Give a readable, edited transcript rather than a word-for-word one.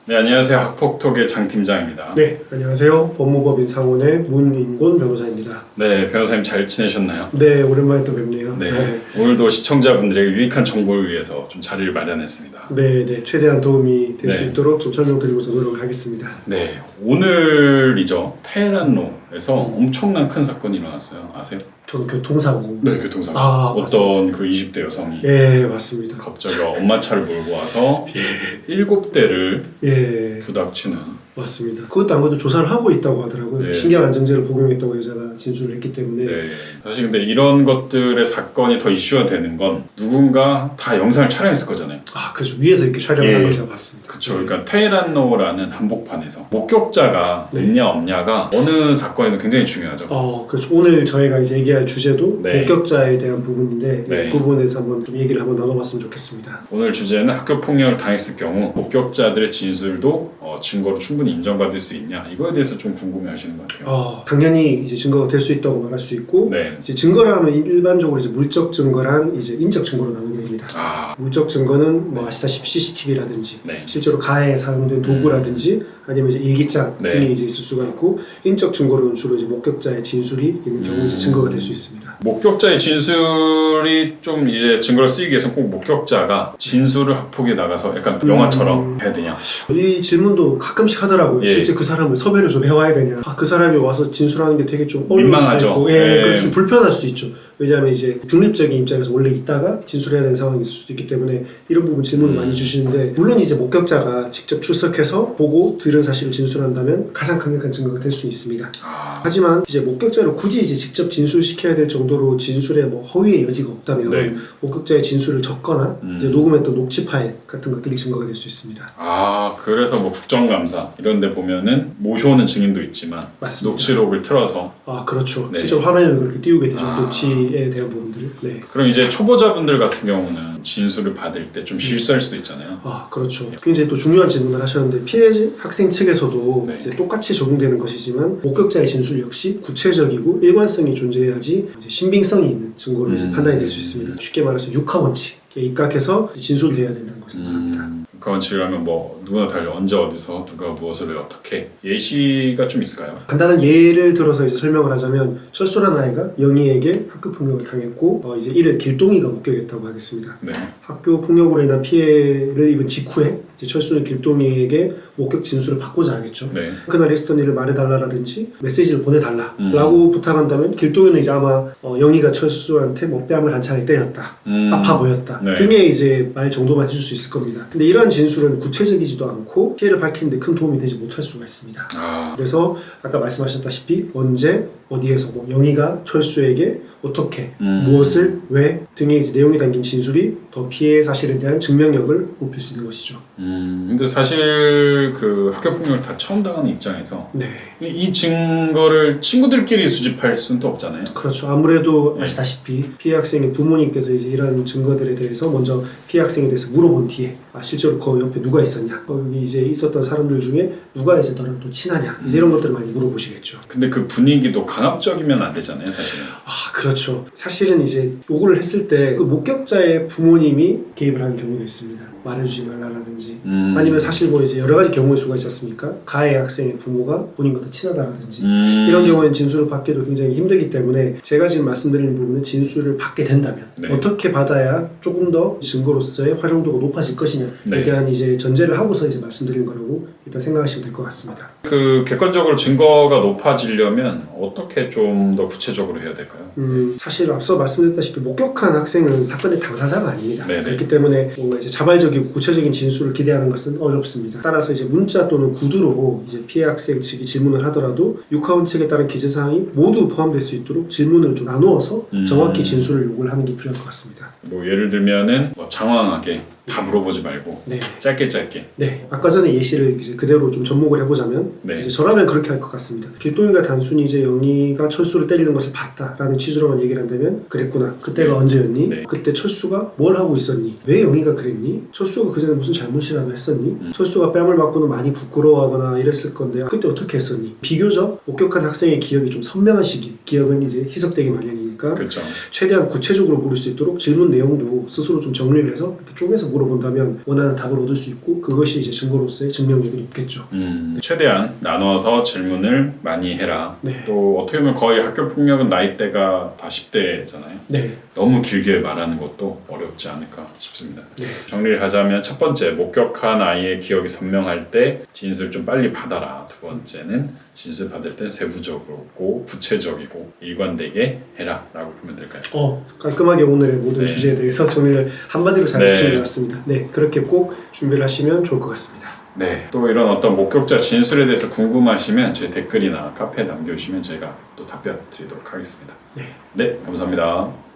네, 안녕하세요. 학폭톡의 장 팀장입니다. 네, 안녕하세요. 법무법인 상원의 문인곤 변호사입니다. 네, 변호사님 잘 지내셨나요? 네, 오랜만에 또 뵙네요. 네, 오늘도 시청자분들에게 유익한 정보를 위해서 좀 자리를 마련했습니다. 네, 최대한 도움이 될 수 네. 있도록 좀 설명드리고서 노력하겠습니다. 네, 오늘이죠. 테헤란로에서 엄청난 큰 사건이 일어났어요. 아세요? 저는 교통사고. 네, 교통사고. 아, 어떤 그 20대 여성이 예, 맞습니다. 갑자기 엄마 차를 몰고 와서 7대를 예, 부닥치는. 맞습니다. 그것도 아무래도 조사를 하고 있다고 하더라고요. 네. 신경안정제를 복용했다고 여자가 진술을 했기 때문에. 네, 사실 근데 이런 것들의 사건이 더 이슈가 되는 건 누군가 다 영상을 촬영했을 거잖아요. 아, 그렇죠. 위에서 이렇게 촬영을 한 걸 제가 봤습니다. 그렇죠. 그러니까 테헤란로라는 한복판에서 목격자가 네. 있냐 없냐가 어느 사건에도 굉장히 중요하죠. 그렇죠. 오늘 저희가 이제 얘기할 주제도 네. 목격자에 대한 부분인데 네. 그 부분에서 한번 좀 얘기를 한번 나눠봤으면 좋겠습니다. 오늘 주제는 학교 폭력을 당했을 경우 목격자들의 진술도 증거로 충분히 인정받을 수 있냐, 이거에 대해서 좀 궁금해하시는 것 같아요. 당연히 이제 증거가 될 수 있다고 말할 수 있고, 네. 이제 증거라 하면 일반적으로 이제 물적 증거랑 이제 인적 증거로 나누게 됩니다. 물적 증거는 뭐 아시다시피 CCTV라든지 네. 실제로 가해에 사용된 도구라든지 아니면 이제 일기장 네. 등이 이제 있을 수가 있고, 인적 증거로는 주로 이제 목격자의 진술이 있는 경우 이제 증거가 될 수 있습니다. 목격자의 진술이 좀 이제 증거로 쓰이기 위해서 꼭 목격자가 진술을 학폭에 나가서 약간 영화처럼 해야 되냐? 이 질문도 가끔씩 하더라고요. 예. 실제 그 사람을 섭외를 좀 해와야 되냐. 그 사람이 와서 진술하는 게 되게 좀 어려울 민망하죠. 수도 있고, 예. 그렇죠. 불편할 수 있죠. 왜냐하면 이제 중립적인 입장에서 원래 있다가 진술해야 되는 상황이 있을 수도 있기 때문에 이런 부분 질문을 많이 주시는데, 물론 이제 목격자가 직접 출석해서 보고 들은 사실을 진술한다면 가장 강력한 증거가 될 수 있습니다. 하지만 이제 목격자를 굳이 이제 직접 진술시켜야 될 정도로 진술에 뭐 허위의 여지가 없다면 네. 목격자의 진술을 적거나 이제 녹음했던 녹취 파일 같은 것들이 증거가 될 수 있습니다. 그래서 뭐 국정감사 이런 데 보면은 모셔오는 증인도 있지만 맞습니다. 녹취록을 틀어서 그렇죠. 네. 실제로 화면을 그렇게 띄우게 되죠. 녹취에 대한 부분들을. 네. 그럼 이제 초보자분들 같은 경우는 진술을 받을 때 좀 실수할 수도 있잖아요. 그렇죠. 굉장히 또 중요한 질문을 하셨는데, 피해 학생 측에서도 네. 이제 똑같이 적용되는 것이지만 목격자의 진술 역시 구체적이고 일관성이 존재해야지 이제 신빙성이 있는 증거로 이제 판단이 될 수 있습니다. 쉽게 말해서 육하원칙에 입각해서 진술을 해야 된다는 것을 말합니다. 그 원칙을 하면 뭐 누구나 달리 언제 어디서 누가 무엇을 왜 어떻게 예시가 좀 있을까요? 간단한 예를 들어서 이제 설명을 하자면, 철수라는 아이가 영희에게 학교 폭력을 당했고 이제 이를 길동이가 목격했다고 하겠습니다. 네. 학교 폭력으로 인한 피해를 입은 직후에 이제 철수는 길동이에게 목격 진술을 받고자 하겠죠. 네. 그날 있었던 일을 말해달라라든지 메시지를 보내달라라고 부탁한다면, 길동이는 이제 아마 영희가 철수한테 뭐 뺨을 한 차례 때렸다, 아파 보였다 네. 등의 이제 말 정도만 해줄 수 있을 겁니다. 근데 이러한 진술은 구체적이지도 않고 피해를 밝히는데 큰 도움이 되지 못할 수가 있습니다. 그래서 아까 말씀하셨다시피 언제 어디에서 뭐 영희가 철수에게 어떻게 무엇을 왜 등의 이제 내용이 담긴 진술이 더 피해 사실에 대한 증명력을 높일 수 있는 것이죠. 근데 사실 그 학교 폭력을 다 처음 당하는 입장에서 네, 이 증거를 친구들끼리 수집할 수는 또 없잖아요. 그렇죠. 아무래도 네. 아시다시피 피해 학생의 부모님께서 이제 이런 증거들에 대해서 먼저 피해 학생에 대해서 물어본 뒤에 실제로 그 옆에 누가 있었냐, 거기 이제 있었던 사람들 중에 누가 이제 너랑 또 친하냐, 이제 이런 것들을 많이 물어보시겠죠. 근데 그 분위기도 강압적이면 안 되잖아요, 사실은. 그렇죠. 사실은 이제 요구를 했을 때 그 목격자의 부모님이 개입을 하는 경우도 있습니다. 말해주지 말라라든지 아니면 사실 뭐 이제 여러 가지 경우의 수가 있지 않습니까? 가해 학생의 부모가 본인과 더 친하다라든지 이런 경우에는 진술을 받기도 굉장히 힘들기 때문에, 제가 지금 말씀드리는 부분은 진술을 받게 된다면 네. 어떻게 받아야 조금 더 증거로서의 활용도가 높아질 것이냐에 네. 대한 이제 전제를 하고서 이제 말씀드리는 거라고 일단 생각하시면 될 것 같습니다. 그 객관적으로 증거가 높아지려면 어떻게 좀 더 구체적으로 해야 될까요? 사실 앞서 말씀드렸다시피 목격한 학생은 사건의 당사자가 아닙니다. 네네. 그렇기 때문에 뭔가 이제 자발적이고 구체적인 진술을 기대하는 것은 어렵습니다. 따라서 이제 문자 또는 구두로 이제 피해 학생 측이 질문을 하더라도 육하원칙에 따른 기재사항이 모두 포함될 수 있도록 질문을 좀 나누어서 정확히 진술을 요구를 하는 게 필요할 것 같습니다. 뭐 예를 들면은 뭐 장황하게 다 물어보지 말고 네. 짧게 네. 아까 전에 예시를 이제 그대로 좀 접목을 해보자면, 네. 이제 저라면 그렇게 할 것 같습니다. 길동이가 단순히 이제 영희가 철수를 때리는 것을 봤다라는 취지로만 얘기를 한다면, 그랬구나. 그때가 네. 언제였니? 네. 그때 철수가 뭘 하고 있었니? 왜 영희가 그랬니? 철수가 그 전에 무슨 잘못이라도 했었니? 철수가 뺨을 맞고는 많이 부끄러워하거나 이랬을 건데 그때 어떻게 했었니? 비교적 목격한 학생의 기억이 좀 선명한 시기, 기억은 이제 희석되기 마련이기 보니까 그렇죠. 최대한 구체적으로 물을 수 있도록 질문 내용도 스스로 좀 정리를 해서 이렇게 쪼개서 물어본다면 원하는 답을 얻을 수 있고 그것이 이제 증거로서의 증명력이 높겠죠. 최대한 나눠서 질문을 많이 해라. 네. 또 어떻게 보면 거의 학교 폭력은 나이대가 다 10대잖아요. 네. 너무 길게 말하는 것도 어렵지 않을까 싶습니다. 네. 정리를 하자면 첫 번째, 목격한 아이의 기억이 선명할 때 진술 좀 빨리 받아라. 두 번째는 진술 받을 땐 세부적이고 구체적이고 일관되게 해라 라고 보면 될까요? 깔끔하게 오늘의 모든 네. 주제에 대해서 정리를 한마디로 잘 네. 해주신 것 같습니다. 네, 그렇게 꼭 준비를 하시면 좋을 것 같습니다. 네, 또 이런 어떤 목격자 진술에 대해서 궁금하시면 저희 댓글이나 카페에 남겨주시면 저희가 또 답변 드리도록 하겠습니다. 네. 네, 감사합니다.